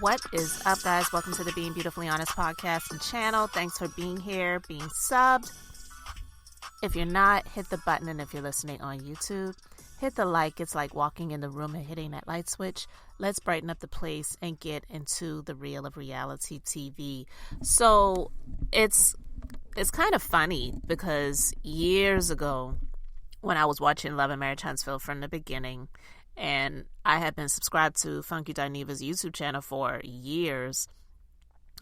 What is up, guys? Welcome to the Being Beautifully Honest podcast and channel. Thanks for being here, being subbed. If you're not, hit the button, and if you're listening on YouTube, hit the like. It's like walking in the room and hitting that light switch. Let's brighten up the place and get into the real of reality TV. So it's kind of funny because years ago, when I was watching Love and Marriage Huntsville from the beginning, and I had been subscribed to Funky Dineva's YouTube channel for years,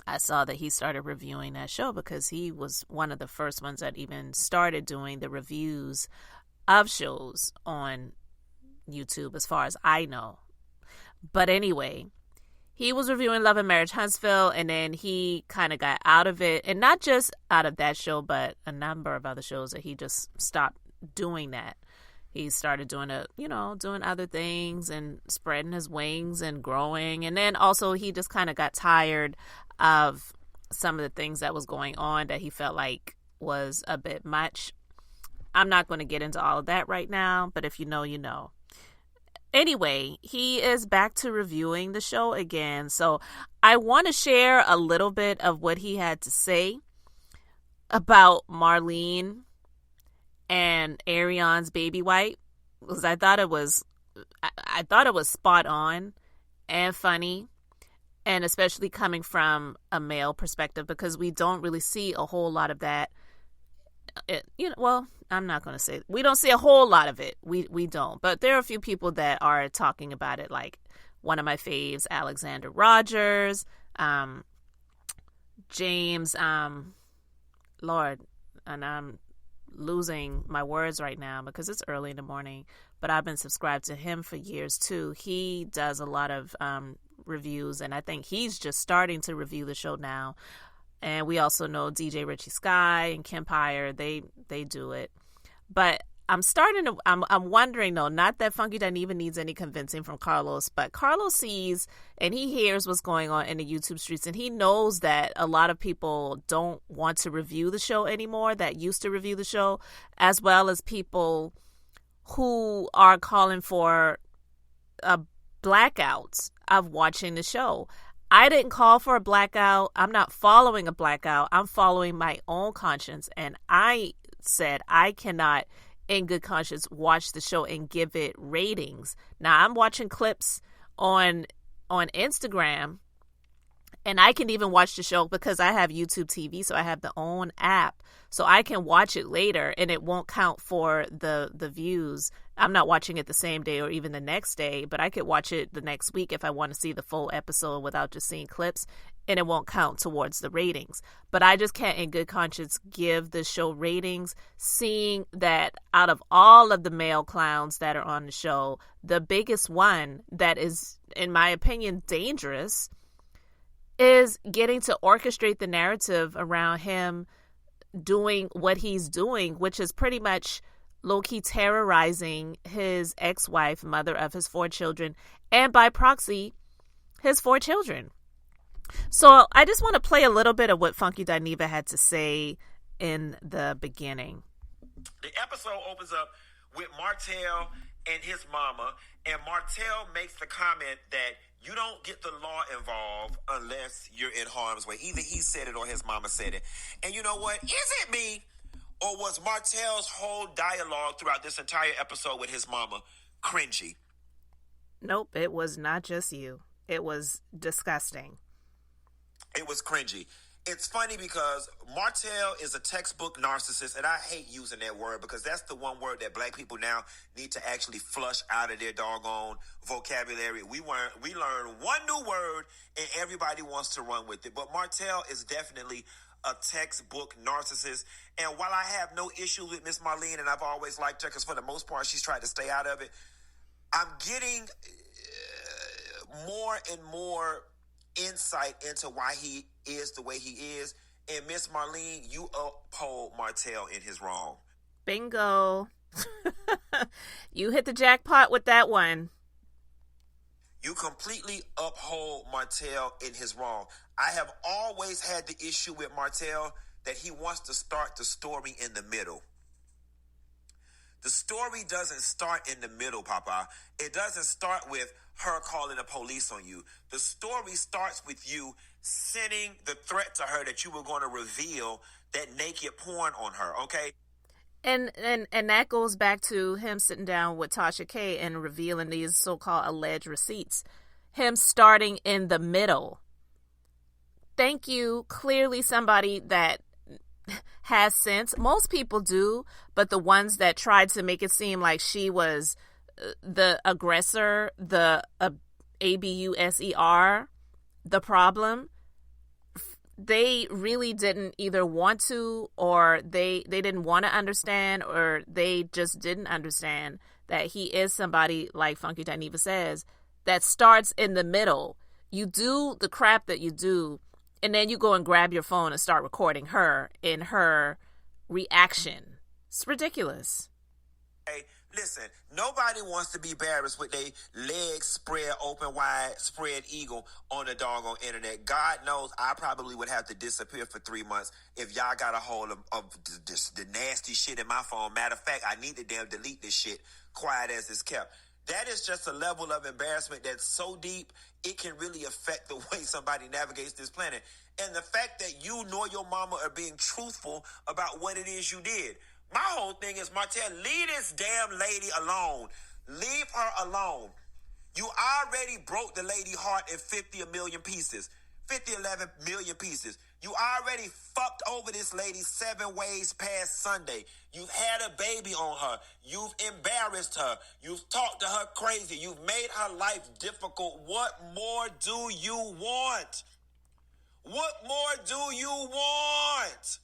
I saw that he started reviewing that show because he was one of the first ones that even started doing the reviews of shows on YouTube, as far as I know. But anyway, he was reviewing Love and Marriage Huntsville, and then he kind of got out of it. And not just out of that show, but a number of other shows that he just stopped doing that. He started doing doing other things and spreading his wings and growing. And then also he just kind of got tired of some of the things that was going on that he felt like was a bit much. I'm not going to get into all of that right now, but if you know, you know. Anyway, he is back to reviewing the show again. So I want to share a little bit of what he had to say about Marlene and Arion's baby wipe, because I thought it was spot on and funny, and especially coming from a male perspective, because we don't really see a whole lot of that. I'm not going to say we don't see a whole lot of it. We don't, but there are a few people that are talking about it, like one of my faves, Alexander James, Lord, and I'm losing my words right now because it's early in the morning, but I've been subscribed to him for years too. He does a lot of reviews, and I think he's just starting to review the show now. And we also know DJ Richie Sky and Kempire, they do it. But I'm wondering though, not that Funky Dineva needs any convincing from Carlos, but Carlos sees and he hears what's going on in the YouTube streets, and he knows that a lot of people don't want to review the show anymore that used to review the show, as well as people who are calling for a blackout of watching the show. I didn't call for a blackout. I'm not following a blackout. I'm following my own conscience, and I said I cannot in good conscience watch the show and give it ratings. Now I'm watching clips on Instagram, and I can even watch the show because I have YouTube TV, so I have the own app, so I can watch it later and it won't count for the views. I'm not watching it the same day or even the next day, but I could watch it the next week if I want to see the full episode without just seeing clips, and it won't count towards the ratings. But I just can't in good conscience give the show ratings, seeing that out of all of the male clowns that are on the show, the biggest one that is, in my opinion, dangerous is getting to orchestrate the narrative around him doing what he's doing, which is pretty much low-key terrorizing his ex-wife, mother of his 4 children, and by proxy, his 4 children. So I just want to play a little bit of what Funky Dineva had to say in the beginning. The episode opens up with Martell and his mama, and Martell makes the comment that you don't get the law involved unless you're in harm's way. Either he said it or his mama said it. And you know what? Is it me, or was Martell's whole dialogue throughout this entire episode with his mama cringy? Nope, it was not just you. It was disgusting. It was cringy. It's funny because Martell is a textbook narcissist, and I hate using that word because that's the one word that black people now need to actually flush out of their doggone vocabulary. We learn one new word, and everybody wants to run with it. But Martell is definitely a textbook narcissist. And while I have no issues with Miss Marlene, and I've always liked her because for the most part she's tried to stay out of it, I'm getting more and more insight into why he is the way he is. And Miss Marlene, you uphold Martell in his wrong. Bingo. You hit the jackpot with that one. You completely uphold Martell in his wrong. I have always had the issue with Martell that he wants to start the story in the middle. The story doesn't start in the middle, Papa. It doesn't start with her calling the police on you. The story starts with you sending the threat to her that you were going to reveal that naked porn on her, okay? And that goes back to him sitting down with Tasha K and revealing these so-called alleged receipts. Him starting in the middle. Thank you. Clearly somebody that has sense. Most people do, but the ones that tried to make it seem like she was the aggressor, the abuser, the problem, they really didn't either want to, or they didn't want to understand, or they just didn't understand that he is somebody, like Funky Dineva says, that starts in the middle. You do the crap that you do, and then you go and grab your phone and start recording her in her reaction. It's ridiculous. Hey, listen, nobody wants to be embarrassed with their legs spread open wide, spread eagle on the doggone internet. God knows I probably would have to disappear for 3 months if y'all got a hold of the nasty shit in my phone. Matter of fact, I need to damn delete this shit, quiet as it's kept. That is just a level of embarrassment that's so deep, it can really affect the way somebody navigates this planet. And the fact that you nor your mama are being truthful about what it is you did. My whole thing is, Martell, leave this damn lady alone. Leave her alone. You already broke the lady's heart in 50 million pieces. 11 million pieces. You already fucked over this lady 7 ways past Sunday. You've had a baby on her. You've embarrassed her. You've talked to her crazy. You've made her life difficult. What more do you want? What more do you want?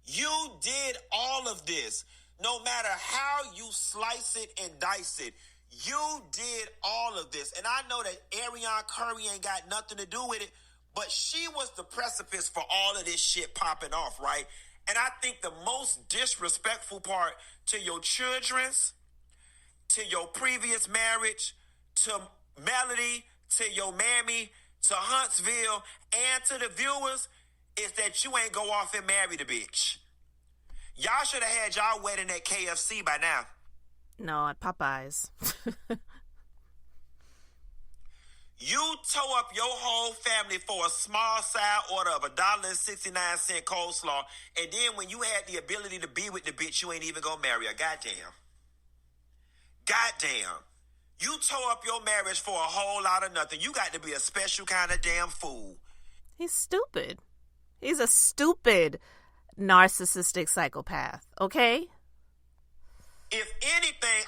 You did all of this. No matter how you slice it and dice it, you did all of this. And I know that Arion Curry ain't got nothing to do with it, but she was the precipice for all of this shit popping off, right? And I think the most disrespectful part to your children's, to your previous marriage, to Melody, to your mammy, to Huntsville, and to the viewers is that you ain't go off and marry the bitch. Y'all should have had y'all wedding at KFC by now. No, at Popeyes. You tow up your whole family for a small side order of $1.69 coleslaw, and then when you had the ability to be with the bitch, you ain't even gonna marry her. Goddamn. Goddamn. You tow up your marriage for a whole lot of nothing. You got to be a special kind of damn fool. He's stupid. He's a stupid narcissistic psychopath, okay? If anything,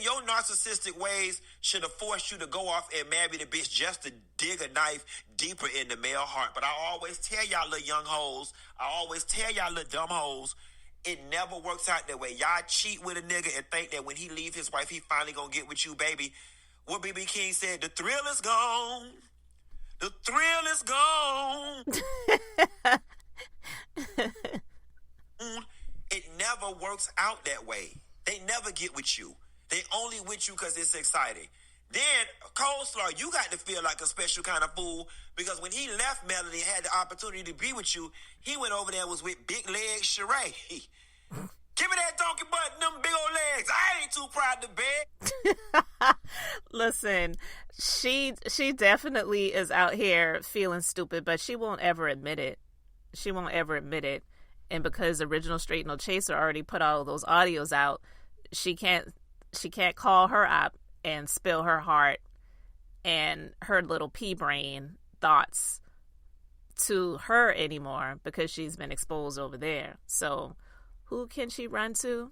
your narcissistic ways should have forced you to go off and marry the bitch just to dig a knife deeper in the male heart. But I always tell y'all little young hoes, I always tell y'all little dumb hoes, it never works out that way. Y'all cheat with a nigga and think that when he leave his wife, he finally gonna get with you, baby. What B.B. King said, the thrill is gone. The thrill is gone. It never works out that way. They never get with you. They only with you because it's exciting. Then, Coleslaw, you got to feel like a special kind of fool because when he left Melody and had the opportunity to be with you, he went over there and was with Big Leg Sheree. Give me that donkey butt and them big old legs. I ain't too proud to beg. Listen, she definitely is out here feeling stupid, but she won't ever admit it. She won't ever admit it. And because Original Straight No Chaser already put all of those audios out, she can't call her up and spill her heart and her little pea brain thoughts to her anymore because she's been exposed over there. So who can she run to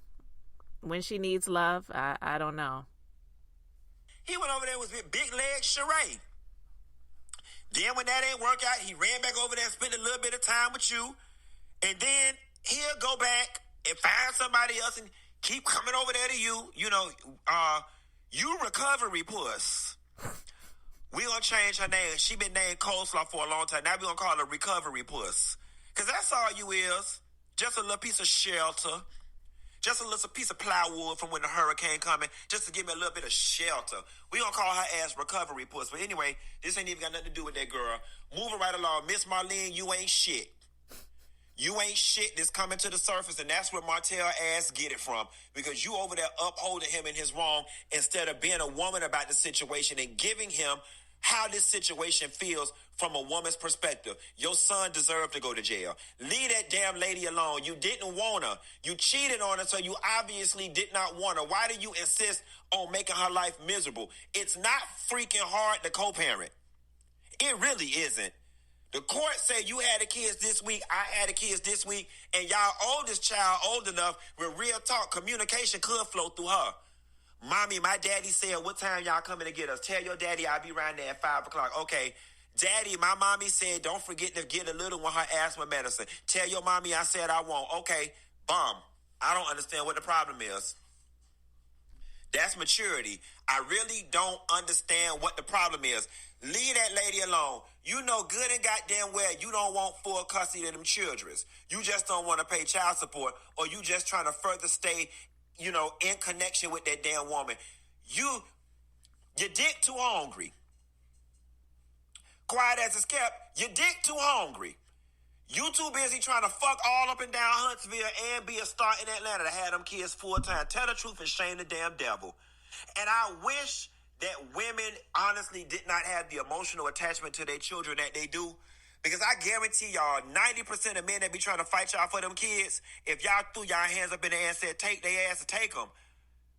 when she needs love? I don't know. He went over there with Big Leg Sheree. Then when that ain't work out, he ran back over there and spent a little bit of time with you. And then he'll go back and find somebody else and keep coming over there to you. You know, you recovery puss. We gonna change her name. She been named Coleslaw for a long time. Now we gonna call her recovery puss. Because that's all you is. Just a little piece of shelter. Just a little piece of plywood from when the hurricane coming. Just to give me a little bit of shelter. We gonna call her ass recovery puss. But anyway, this ain't even got nothing to do with that girl. Moving right along. Miss Marlene, you ain't shit. You ain't shit that's coming to the surface, and that's where Martell ass get it from. Because you over there upholding him in his wrong instead of being a woman about the situation and giving him how this situation feels from a woman's perspective. Your son deserved to go to jail. Leave that damn lady alone. You didn't want her. You cheated on her, so you obviously did not want her. Why do you insist on making her life miserable? It's not freaking hard to co-parent. It really isn't. The court said you had the kids this week, I had the kids this week, and y'all oldest child old enough with real talk, communication could flow through her. Mommy, my daddy said, what time y'all coming to get us? Tell your daddy I'll be around there at 5 o'clock. Okay. Daddy, my mommy said, don't forget to get a little one her asthma medicine. Tell your mommy I said I won't. Okay. Bomb. I don't understand what the problem is. That's maturity. I really don't understand what the problem is. Leave that lady alone. You know good and goddamn well you don't want full custody of them children. You just don't want to pay child support, or you just trying to further stay, in connection with that damn woman. Your dick too hungry. Quiet as it's kept, your dick too hungry. You too busy trying to fuck all up and down Huntsville and be a star in Atlanta to have them kids full time. Tell the truth and shame the damn devil. And I wish that women honestly did not have the emotional attachment to their children that they do. Because I guarantee y'all, 90% of men that be trying to fight y'all for them kids, if y'all threw y'all hands up in the air and said, take their ass to take them,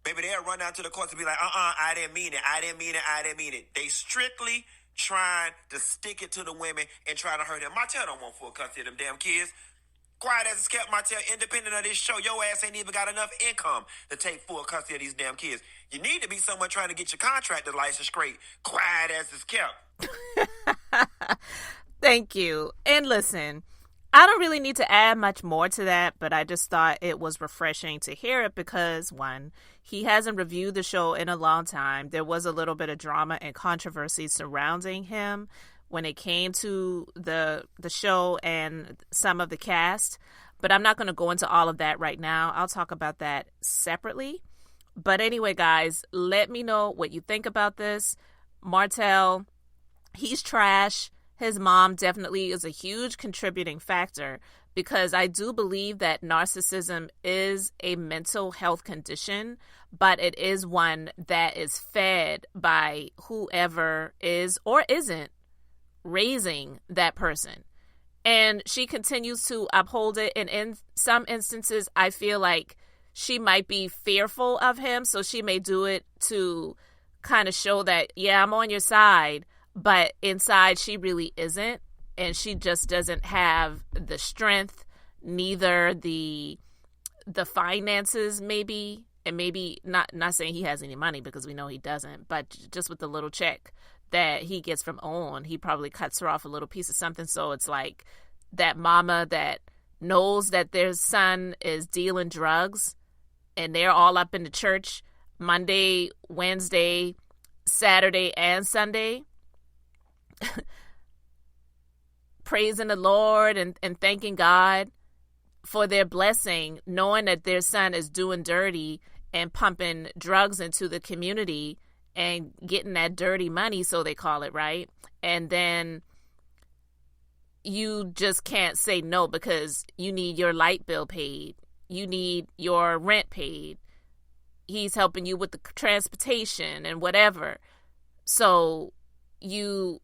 baby, they'll run down to the courts and be like, I didn't mean it. They strictly trying to stick it to the women and try to hurt them. Martell don't want full custody of them damn kids. Quiet as it's kept, Martell, independent of this show, your ass ain't even got enough income to take full custody of these damn kids. You need to be someone trying to get your contractor license straight. Quiet as it's kept. Thank you. And listen, I don't really need to add much more to that, but I just thought it was refreshing to hear it because, one, he hasn't reviewed the show in a long time. There was a little bit of drama and controversy surrounding him when it came to the show and some of the cast, but I'm not going to go into all of that right now. I'll talk about that separately. But anyway, guys, let me know what you think about this. Martell, he's trash. His mom definitely is a huge contributing factor because I do believe that narcissism is a mental health condition, but it is one that is fed by whoever is or isn't raising that person. And she continues to uphold it. And in some instances, I feel like she might be fearful of him. So she may do it to kind of show that, yeah, I'm on your side. But inside, she really isn't. And she just doesn't have the strength, neither the finances, maybe. And maybe not saying he has any money because we know he doesn't. But just with the little check that he gets from Owen, he probably cuts her off a little piece of something. So it's like that mama that knows that their son is dealing drugs and they're all up in the church Monday, Wednesday, Saturday, and Sunday, praising the Lord and thanking God for their blessing, knowing that their son is doing dirty and pumping drugs into the community and getting that dirty money, so they call it, right? And then you just can't say no because you need your light bill paid. You need your rent paid. He's helping you with the transportation and whatever. So you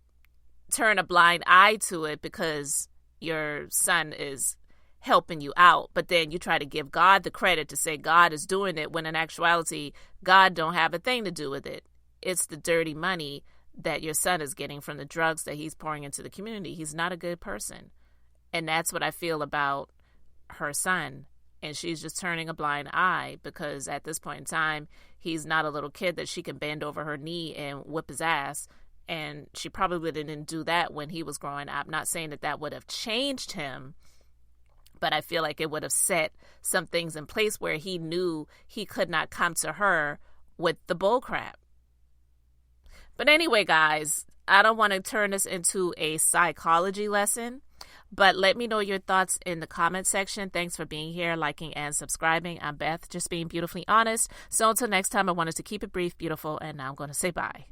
turn a blind eye to it because your son is helping you out. But then you try to give God the credit to say God is doing it when in actuality, God don't have a thing to do with it. It's the dirty money that your son is getting from the drugs that he's pouring into the community. He's not a good person. And that's what I feel about her son. And she's just turning a blind eye because at this point in time, he's not a little kid that she can bend over her knee and whip his ass. And she probably didn't do that when he was growing up. Not saying that that would have changed him, but I feel like it would have set some things in place where he knew he could not come to her with the bull crap. But anyway, guys, I don't want to turn this into a psychology lesson, but let me know your thoughts in the comment section. Thanks for being here, liking, and subscribing. I'm Beth, just being beautifully honest. So until next time, I wanted to keep it brief, beautiful, and now I'm going to say bye.